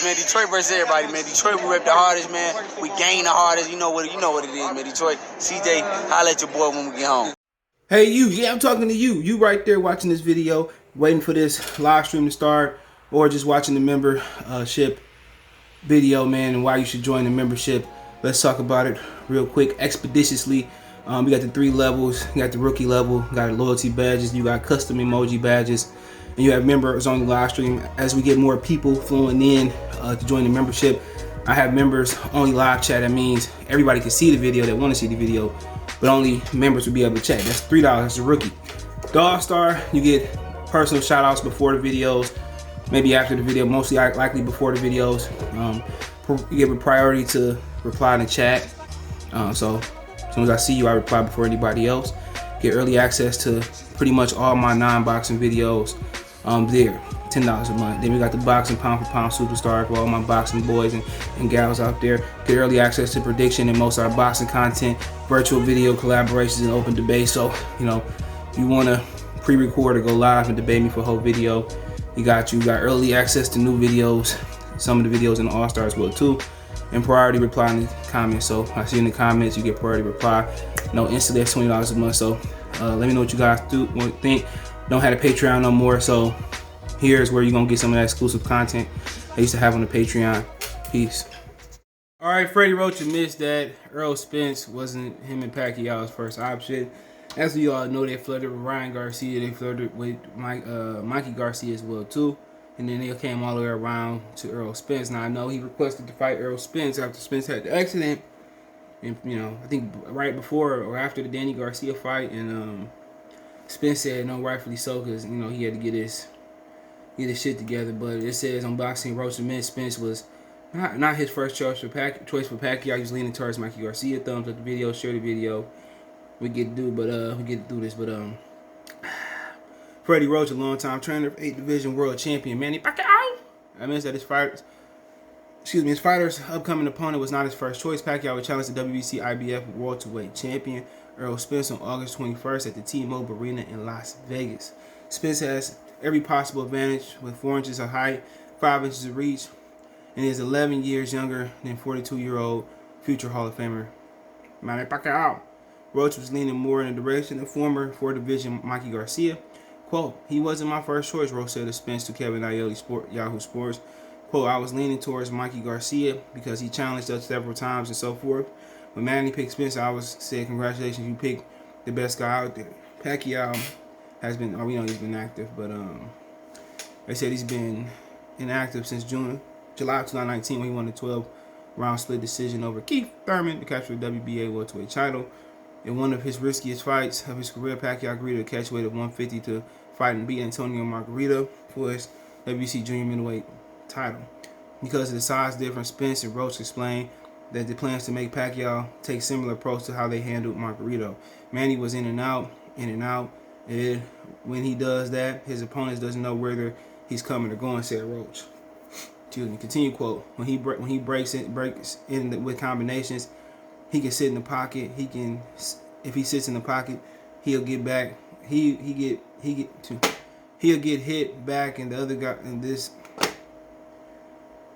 man. Detroit versus everybody, man. Detroit, we rep the hardest, man. We gain the hardest. You know what it is, man. Detroit, CJ, holla at your boy when we get home. Hey, you. Yeah, I'm talking to you. You right there watching this video, waiting for this live stream to start, or just watching the membership video, man, and why you should join the membership. Let's talk about it real quick, expeditiously. We got the 3 levels. You got the rookie level, you got loyalty badges, you got custom emoji badges, and you have members on the live stream. As we get more people flowing in to join the membership, I have members only live chat. That means everybody can see the video that want to see the video, but only members will be able to chat. That's $3. That's a rookie. The All-Star, you get personal shout outs before the videos, maybe after the video, mostly likely before the videos. You give a priority to reply in the chat. So as soon as I see you, I reply before anybody else. Get early access to pretty much all my non-boxing videos there. $10 a month. Then we got the boxing pound for pound superstar for all my boxing boys and gals out there. Get early access to prediction and most of our boxing content, virtual video collaborations, and open debate. So, you know, if you want to pre-record or go live and debate me for a whole video, you got early access to new videos, some of the videos in the All-Star as well too, and priority reply in the comments. So I see in the comments you get priority reply. No, instantly that's $20 a month. So let me know what you guys think. Don't have a Patreon no more, so here's where you're gonna get some of that exclusive content I used to have on the Patreon. Peace. All right, Freddie Roach admits that Errol Spence wasn't him and Pacquiao's first option. As we all know, they flirted with Ryan Garcia. They flirted with Mikey Garcia as well too. And then they came all the way around to Errol Spence. Now I know he requested to fight Errol Spence after Spence had the accident, and you know, I think right before or after the Danny Garcia fight, and Spence said no, rightfully so, because you know he had to get his shit together. But it says on Boxing Roach admits Spence was not his first choice for Pacquiao. He was leaning towards Mikey Garcia. Thumbs up the video, share the video. We get to do this, but Freddie Roach, a long-time trainer, 8th Division World Champion, Manny Pacquiao. I mean that his fighter's upcoming opponent was not his first choice. Pacquiao would challenge the WBC IBF welterweight champion Errol Spence on August 21st at the T-Mobile Arena in Las Vegas. Spence has every possible advantage with 4 inches of height, 5 inches of reach, and is 11 years younger than 42-year-old future Hall of Famer Manny Pacquiao. Roach was leaning more in the direction of former 4th Division Mikey Garcia. Quote, "He wasn't my first choice," Roach said to Spence to Kevin Aielli, Yahoo Sports. Quote, "I was leaning towards Mikey Garcia because he challenged us several times and so forth. When Manny picked Spence, I said, congratulations, you picked the best guy out there." Pacquiao has been, we know he's been active, but they said he's been inactive since July 2019 when he won the 12-round split decision over Keith Thurman to capture the WBA welterweight title. In one of his riskiest fights of his career, Pacquiao agreed to a catch weight of 150 to fight and beat Antonio Margarito for his WBC junior middleweight title. Because of the size difference, Spence and Roach explained that the plans to make Pacquiao take similar approach to how they handled Margarito. Manny was in and out, and when he does that, his opponent doesn't know whether he's coming or going, said Roach. Excuse me. Continue quote. When he breaks in with combinations, he can sit in the pocket. If he sits in the pocket, he'll get back. He'll get hit back, and the other guy and this.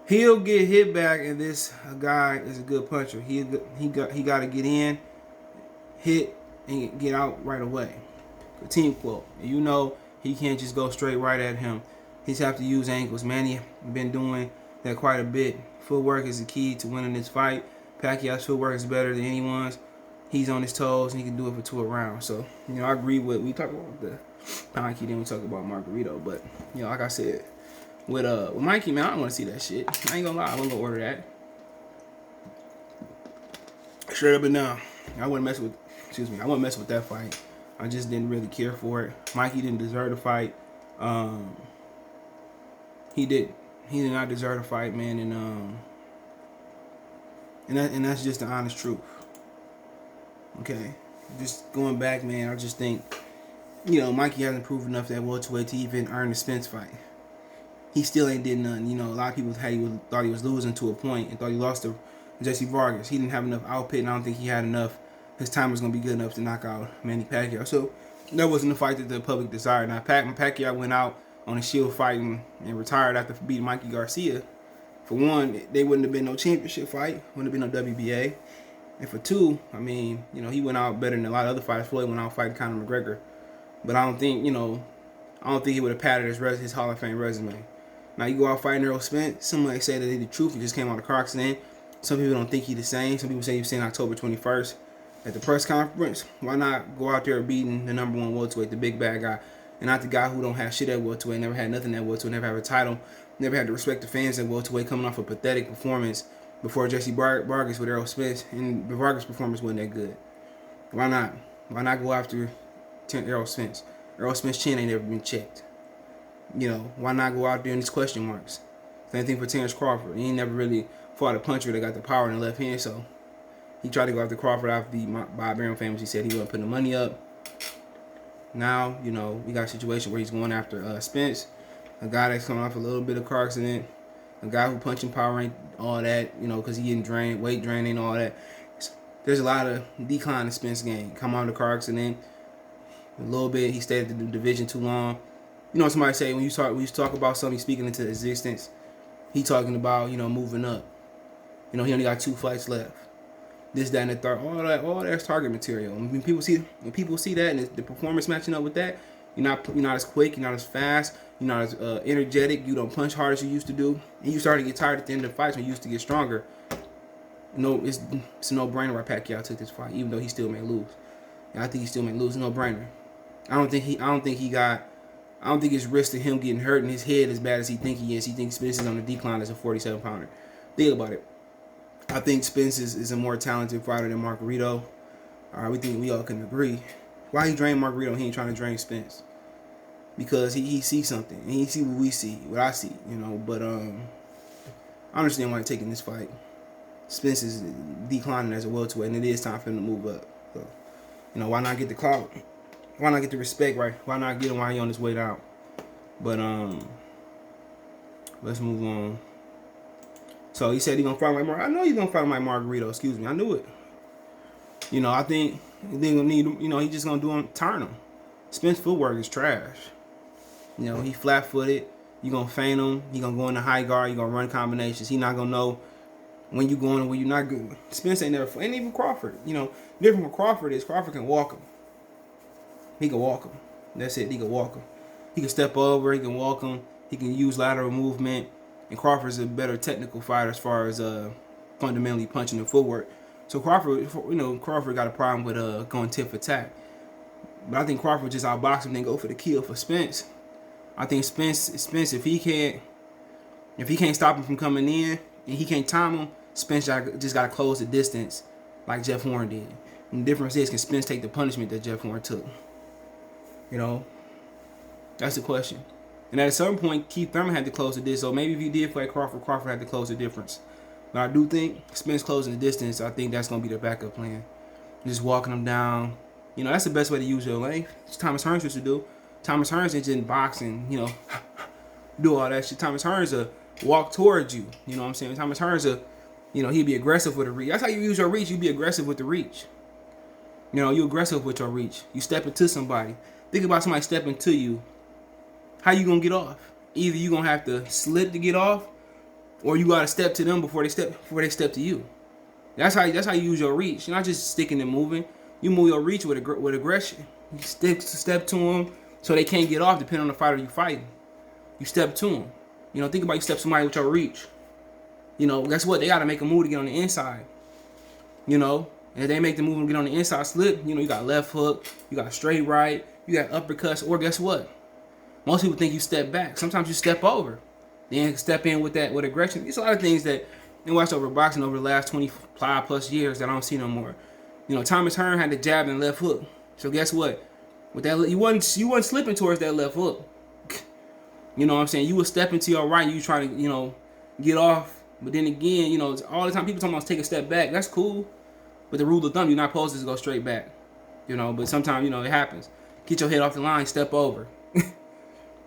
He'll get hit back, and this guy is a good puncher. He got to get in, hit, and get out right away. Continue quote. And you know he can't just go straight right at him. He's have to use angles. Manny been doing that quite a bit. Footwork is the key to winning this fight. Pacquiao's footwork is better than anyone's. He's on his toes and he can do it for 2 rounds. So, you know, I agree with, we talk about the Mikey, then we talk about Margarito. But, you know, like I said, with Mikey, man, I don't want to see that shit. I ain't gonna lie, I wasn't gonna order that. Straight up and down. I wouldn't mess with that fight. I just didn't really care for it. Mikey didn't deserve the fight. He did not deserve the fight, man, and that's just the honest truth. Okay, just going back, man, I just think, you know, Mikey hasn't proved enough that welterweight to even earn the Spence fight. He still ain't did nothing. You know, a lot of people thought he was losing to a point and thought he lost to Jesse Vargas. He didn't have enough output, and I don't think he had enough. His time was gonna be good enough to knock out Manny Pacquiao. So that wasn't the fight that the public desired. Now, Pacquiao went out on a shield fighting and retired after beating Mikey Garcia For one, they wouldn't have been no championship fight. Wouldn't have been no WBA. And for two, I mean, you know, he went out better than a lot of other fighters. Floyd went out fighting Conor McGregor. But I don't think, you know, I don't think he would have padded his Hall of Fame resume. Now, you go out fighting Errol Spence. Some might say that he's the truth. He just came out of car accident. Some people don't think he's the same. Some people say he was saying October 21st at the press conference. Why not go out there beating the #1 welterweight, the big bad guy, and not the guy who don't have shit at welterweight, never had nothing at welterweight, never had a title, never had to respect the fans at welterweight, coming off a pathetic performance before Jesse Vargas with Errol Spence, and the Vargas performance wasn't that good. Why not? Why not go after Errol Spence? Errol Spence's chin ain't never been checked. You know, why not go out there in these question marks? Same thing for Terrence Crawford. He ain't never really fought a puncher that got the power in the left hand, so he tried to go after Crawford after the Bob Arum famous. He said he wasn't putting the money up. Now, you know, we got a situation where he's going after Spence, a guy that's coming off a little bit of car accident, a guy who punching power ain't all that, you know, because he getting drained, weight drained ain't all that. There's a lot of decline in Spence game. Come on the car accident a little bit. He stayed at the division too long. You know, somebody say when you talk about something speaking into existence, he talking about, you know, moving up. You know, he only got 2 fights left. This, that, and the third. All that's target material. When people see that and the performance matching up with that, you're not as quick, you're not as fast, you're not as energetic. You don't punch hard as you used to do, and you start to get tired at the end of the fights when you used to get stronger. No, it's a no-brainer why Pacquiao took this fight, even though he still may lose. And I think he still may lose. No-brainer. I don't think it's risk to him getting hurt in his head as bad as he think he is. He thinks Spence is on the decline as a 47-pounder. Think about it. I think Spence is a more talented fighter than Margarito. We all can agree. Why he drained Margarito? He ain't trying to drain Spence because he sees something and he see what we see, what I see, you know. But I understand why he's taking this fight. Spence is declining as a welterweight, and it is time for him to move up. So, you know, why not get the clout? Why not get the respect right? Why not get him while he on his way out? But let's move on. So he said he gonna fight Mike Margarito. I know he's gonna fight Mike Margarito. Excuse me, I knew it. You know, I think they gonna need him. You know, he just gonna do him, turn him. Spence footwork is trash. You know, he flat-footed. You gonna feint him. He gonna go in the high guard. You gonna run combinations. He not gonna know when you going and when you're not good. Spence ain't never, and even Crawford. You know, different from Crawford is Crawford can walk him. He can walk him. That's it. He can walk him. He can step over. He can walk him. He can use lateral movement. And Crawford's a better technical fighter as far as fundamentally punching and footwork. So Crawford got a problem with going tit for tat. But I think Crawford just outbox him and go for the kill for Spence. I think Spence if he can't stop him from coming in and he can't time him, Spence just got to close the distance like Jeff Horn did. And the difference is, can Spence take the punishment that Jeff Horn took? You know, that's the question. And at a certain point, Keith Thurman had to close the distance. So maybe if he did fight Crawford had to close the difference. But I do think Spence closing the distance, I think that's going to be the backup plan. Just walking him down. You know, that's the best way to use your length. It's Thomas Hearns used to do. Thomas Hearns ain't just boxing, you know, do all that shit. Thomas Hearns will walk towards you. You know what I'm saying? Thomas Hearns will, you know, he'd be aggressive with the reach. That's how you use your reach. You be aggressive with the reach. You know, you aggressive with your reach. You step into somebody. Think about somebody stepping to you. How you gonna get off? Either you gonna have to slip to get off, or you gotta step to them before they step to you. That's how you use your reach. You're not just sticking and moving. You move your reach with aggression. You step to them so they can't get off, depending on the fighter you fighting. You step to them. You know, think about you step somebody with your reach. You know, guess what? They gotta make a move to get on the inside. You know, and if they make the move and get on the inside slip, you know, you got left hook, you got straight right, you got uppercuts, or guess what? Most people think you step back. Sometimes you step over. Then step in with aggression. There's a lot of things that I watched over boxing over the last 25 plus years that I don't see no more. You know, Thomas Hearn had the jab and left hook. So guess what? With that, you wasn't slipping towards that left hook. You know what I'm saying? You were stepping to your right. You trying to, you know, get off. But then again, you know, all the time people talking about take a step back. That's cool. But the rule of thumb, you're not supposed to go straight back. You know, but sometimes, you know, it happens. Get your head off the line, step over.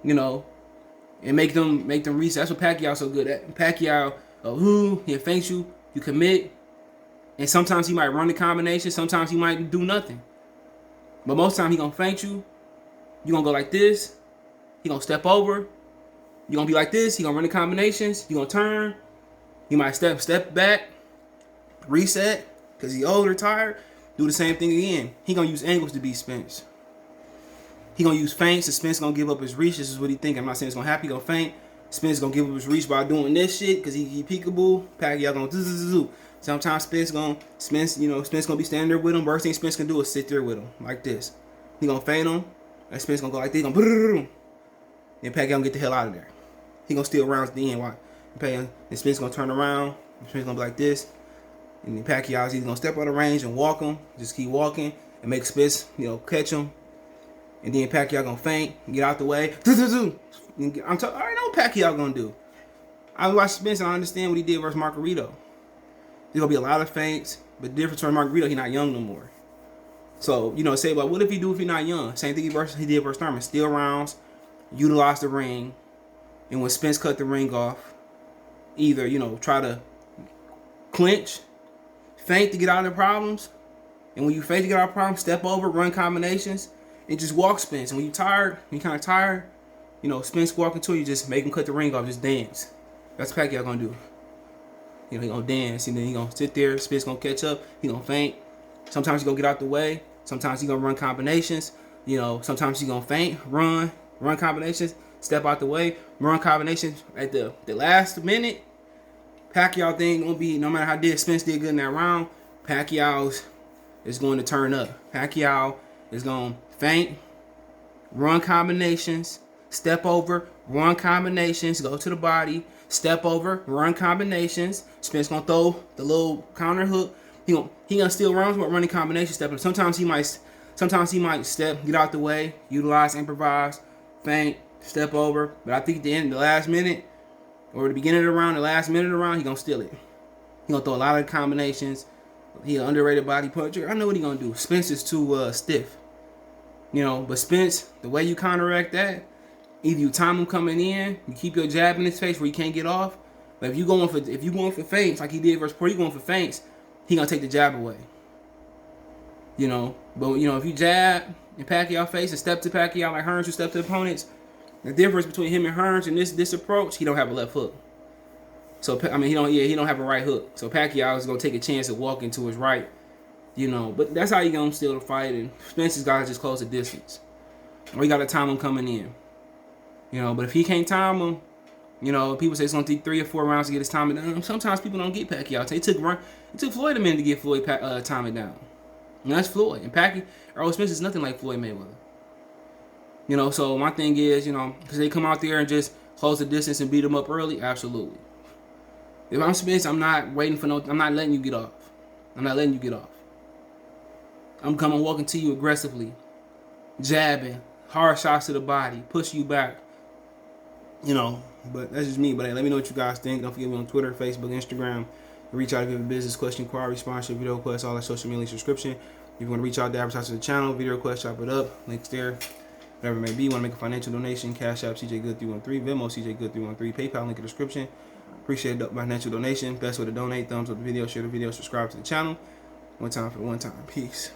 You know, and make them reach. That's what Pacquiao's so good at. Pacquiao, he feints you, you commit, and sometimes he might run the combination, sometimes he might do nothing. But most of the time he gonna feint you. You gonna go like this. He gonna step over. You gonna be like this. He gonna run the combinations. You gonna turn. He might step back, reset, because he old or tired, do the same thing again. He gonna use angles to beat Spence. He gonna use feints, and Spence gonna give up his reach. This is what he think. I'm not saying it's gonna happen. He gonna feint. Spence gonna give up his reach by doing this shit, because he peekaboo. Pacquiao gonna do. Sometimes Spence gonna be standing there with him. Worst thing Spence can do is sit there with him like this. He gonna feint him, and Spence gonna go like this. He gonna then Pacquiao gonna get the hell out of there. He gonna steal rounds at the end. And Spence gonna turn around. Spence gonna be like this. And then Pacquiao's either gonna step out of range and walk him, just keep walking, and make Spence, catch him. And then Pacquiao gonna feint, get out the way. I already know what Pacquiao gonna do. I watched Spence and I understand what he did versus Margarito. There's gonna be a lot of feints, but the difference from Margarito, he's not young no more. So, say about what if he not young? Same thing he did versus Thurman. Steal rounds, utilize the ring, and when Spence cut the ring off, either, try to clinch, feint to get out of the problems, and when you feint to get out of problems, step over, run combinations, and just walk Spence. And when you're tired, Spence walking to you, just make him cut the ring off, just dance. That's what Pacquiao gonna do. He gonna dance, and then he gonna sit there, Spence gonna catch up, he gonna feint. Sometimes he gonna get out the way, sometimes he gonna run combinations, sometimes he gonna feint, run combinations, step out the way, run combinations. At the last minute, Pacquiao thing gonna be, no matter how Spence did good in that round, Pacquiao is going to turn up. Pacquiao is gonna feint, run combinations, step over, run combinations, go to the body, step over, run combinations. Spence gonna throw the little counter hook. He gonna steal rounds with running combinations, stepping. Sometimes he might step, get out the way, utilize, improvise, feint, step over. But I think at the end, the last minute, or the beginning of the round, the last minute of the round, he gonna steal it. He gonna throw a lot of combinations. He an underrated body puncher. I know what he gonna do. Spence is too stiff. But Spence, the way you counteract that, either you time him coming in, you keep your jab in his face where he can't get off. But if you going for feints like he did versus Porter, you going for feints, he gonna take the jab away. But if you jab in Pacquiao face and step to Pacquiao like Hearns who step to opponents, the difference between him and Hearns in this approach, he don't have a left hook. So he don't have a right hook. So Pacquiao is gonna take a chance of walking to his right. But that's how you gonna steal the fight, and Spence's gotta just close the distance. Or you gotta time him coming in. But if he can't time him, people say it's gonna take 3 or 4 rounds to get his timing down. Sometimes people don't get Pacquiao. It took Floyd a minute to get Floyd timing down. And that's Floyd. And Errol Spence is nothing like Floyd Mayweather. So my thing is, because they come out there and just close the distance and beat him up early, absolutely. If I'm Spence, I'm not letting you get off. I'm coming walking to you aggressively, jabbing, hard shots to the body, push you back. But that's just me. But hey, let me know what you guys think. Don't forget me on Twitter, Facebook, Instagram. Reach out if you have a business question, inquiry, sponsorship, video request, all that social media subscription. If you want to reach out to advertise to the channel, video request, chop it up, links there. Whatever it may be. You want to make a financial donation, Cash App, CJGood313, Venmo, CJGood313, PayPal, link in the description. Appreciate the financial donation. Best way to donate. Thumbs up the video, share the video, subscribe to the channel. One time for the one time. Peace.